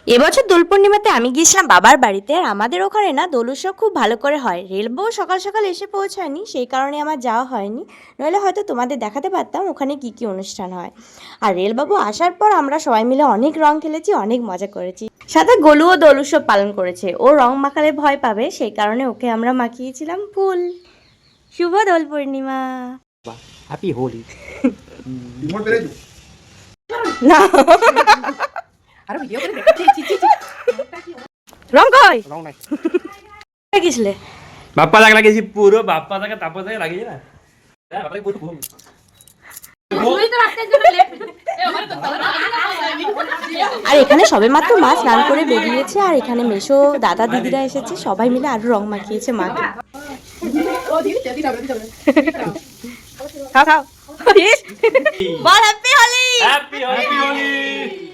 এবছর দোল পূর্ণিমাতে আমি গিয়েছিলাম বাবার বাড়িতে। আর আমাদের ওখানে না দোল উৎসব খুব ভালো করে হয়। রেলবউ সকাল সকাল এসে পৌঁছায়নি, সেই কারণে আমার যাওয়া হয়নি, নইলে হয়তো তোমাদের দেখাতে পারতাম ওখানে কি কি অনুষ্ঠান হয়। আর রেলবাবু আসার পর আমরা সবাই মিলে অনেক রং খেলেছি, অনেক মজা করেছি। সাথে গোলুও দোল উৎসব পালন করেছে। ও রং মাখালে ভয় পাবে, সেই কারণে ওকে আমরা মাখিয়েছিলাম ফুল। শুভ দোল পূর্ণিমা। হ্যাপি হোলি। না আরে ভিডিও করে দেখছি রং কই রং নাই গেছিলে? বাপ্পা দাগ লাগিয়েছি পুরো, বাপ্পা দাগে তাপস দাগে লাগিয়েছি না। হ্যাঁ বাপ্পাকে পুরো ঘুম। আর এখানে সবেমাত্র মা স্নান করে বেরিয়েছে, আর এখানে মেশো দাদা দিদিরা এসেছে, সবাই মিলে আরো রং মাখিয়েছে মাকে। খাও খাও বল হ্যাপি হোলি। হ্যাপি হোলি।